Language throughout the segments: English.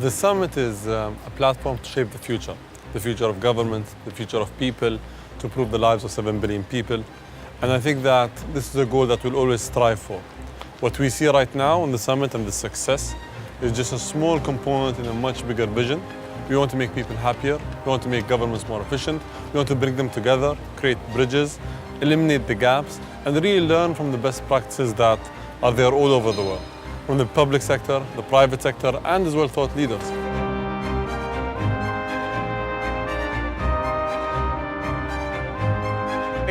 The summit is a platform to shape the future of government, the future of people, to improve the lives of 7 billion people. And I think that this is a goal that we'll always strive for. What we see right now in the summit and the success is just a small component in a much bigger vision. We want to make people happier, we want to make governments more efficient, we want to bring them together, create bridges, eliminate the gaps, and really learn from the best practices that are there all over the world, from the public sector, the private sector, and as well thought leaders.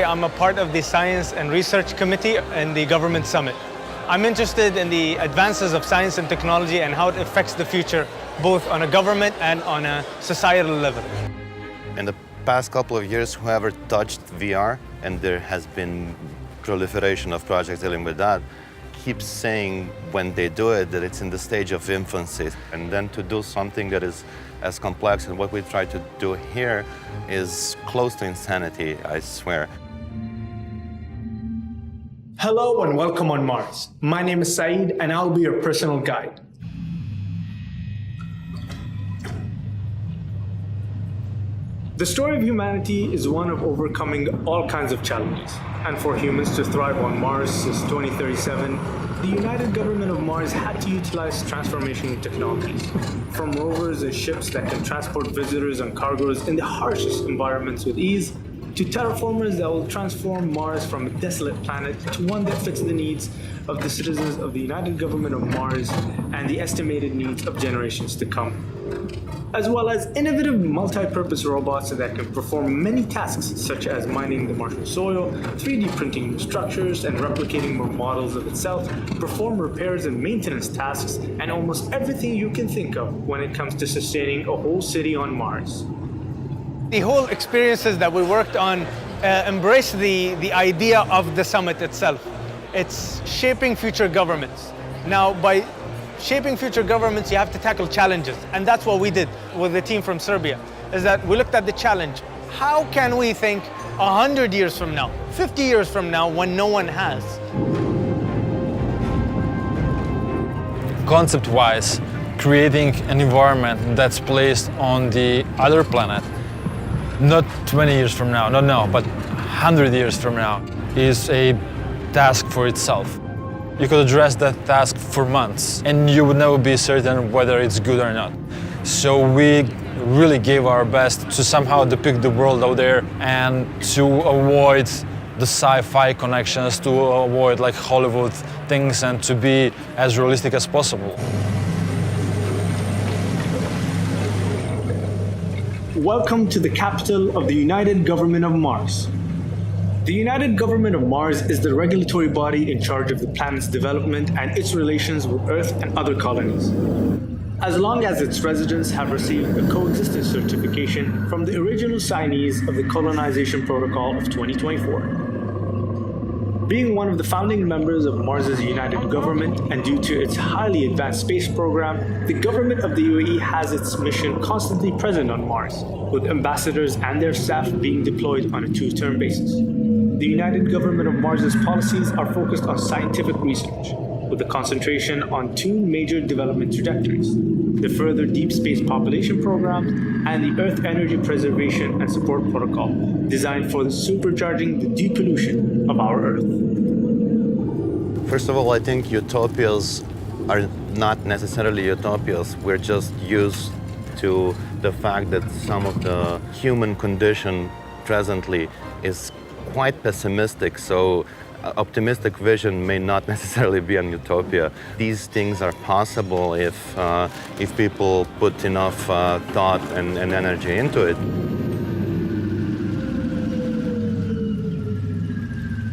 I'm a part of the Science and Research Committee in the Government Summit. I'm interested in the advances of science and technology and how it affects the future, both on a government and on a societal level. In the past couple of years, whoever touched VR, and there has been proliferation of projects dealing with that, keeps saying when they do it that it's in the stage of infancy. And then to do something that is as complex as what we try to do here is close to insanity, I swear. Hello and welcome on Mars. My name is Saeed and I'll be your personal guide. The story of humanity is one of overcoming all kinds of challenges. And for humans to thrive on Mars since 2037, the United Government of Mars had to utilize transformational technologies. From rovers and ships that can transport visitors and cargoes in the harshest environments with ease, to terraformers that will transform Mars from a desolate planet to one that fits the needs of the citizens of the United Government of Mars and the estimated needs of generations to come. As well as innovative multi-purpose robots that can perform many tasks such as mining the Martian soil, 3D printing new structures and replicating more models of itself, perform repairs and maintenance tasks, and almost everything you can think of when it comes to sustaining a whole city on Mars. The whole experiences that we worked on embrace the idea of the summit itself. It's shaping future governments. Now, by shaping future governments, you have to tackle challenges. And that's what we did with the team from Serbia, is that we looked at the challenge. How can we think 100 years from now, 50 years from now, when no one has? Concept-wise, creating an environment that's placed on the other planet, not 20 years from now, not now, but 100 years from now, is a task for itself. You could address that task for months, and you would never be certain whether it's good or not. So we really gave our best to somehow depict the world out there and to avoid the sci-fi connections, to avoid like Hollywood things, and to be as realistic as possible. Welcome to the capital of the United Government of Mars. The United Government of Mars is the regulatory body in charge of the planet's development and its relations with Earth and other colonies. As long as its residents have received a coexistence certification from the original signees of the Colonization Protocol of 2024. Being one of the founding members of Mars's United Government, and due to its highly advanced space program, the government of the UAE has its mission constantly present on Mars, with ambassadors and their staff being deployed on a 2-term basis. The United Government of Mars's policies are focused on scientific research, with a concentration on 2 major development trajectories: the further deep space population program and the Earth Energy Preservation and Support Protocol, designed for supercharging the depollution of our Earth. First of all, I think utopias are not necessarily utopias. We're just used to the fact that some of the human condition presently is quite pessimistic, so optimistic vision may not necessarily be an utopia. These things are possible if people put enough thought and energy into it.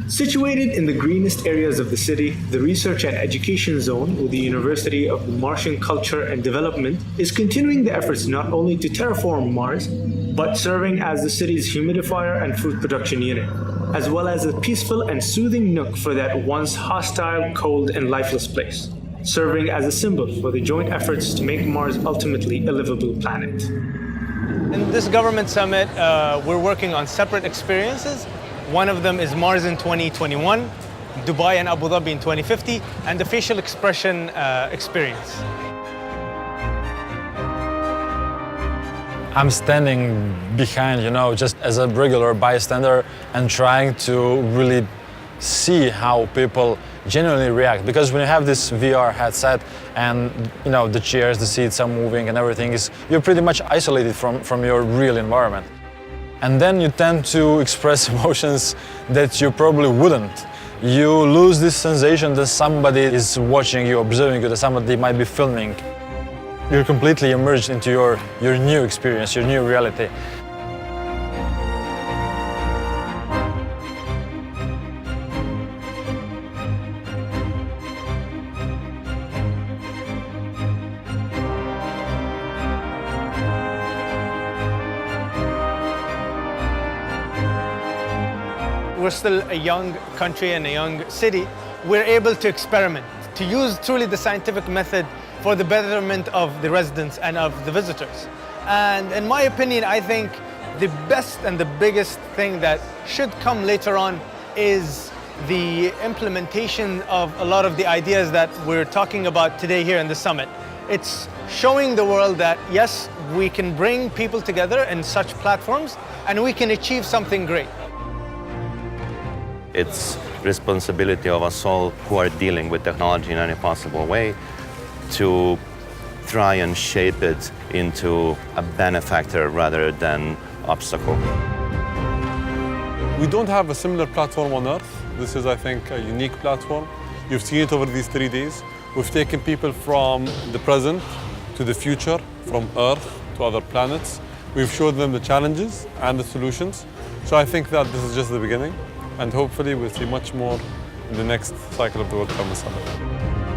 Situated in the greenest areas of the city, the Research and Education Zone with the University of Martian Culture and Development is continuing the efforts not only to terraform Mars, but serving as the city's humidifier and food production unit, as well as a peaceful and soothing nook for that once hostile, cold, and lifeless place, serving as a symbol for the joint efforts to make Mars ultimately a livable planet. In this government summit, we're working on separate experiences. One of them is Mars in 2021, Dubai and Abu Dhabi in 2050, and the facial expression experience. I'm standing behind, just as a regular bystander and trying to really see how people genuinely react. Because when you have this VR headset and the chairs, the seats are moving and everything you're pretty much isolated from your real environment. And then you tend to express emotions that you probably wouldn't. You lose this sensation that somebody is watching you, observing you, that somebody might be filming. You're completely immersed into your new experience, your new reality. We're still a young country and a young city. We're able to experiment, to use truly the scientific method for the betterment of the residents and of the visitors. And in my opinion, I think the best and the biggest thing that should come later on is the implementation of a lot of the ideas that we're talking about today here in the summit. It's showing the world that yes, we can bring people together in such platforms and we can achieve something great. It's responsibility of us all who are dealing with technology in any possible way to try and shape it into a benefactor rather than obstacle. We don't have a similar platform on Earth. This is, I think, a unique platform. You've seen it over these 3 days. We've taken people from the present to the future, from Earth to other planets. We've showed them the challenges and the solutions. So I think that this is just the beginning. And hopefully we'll see much more in the next cycle of the World Climate Summit.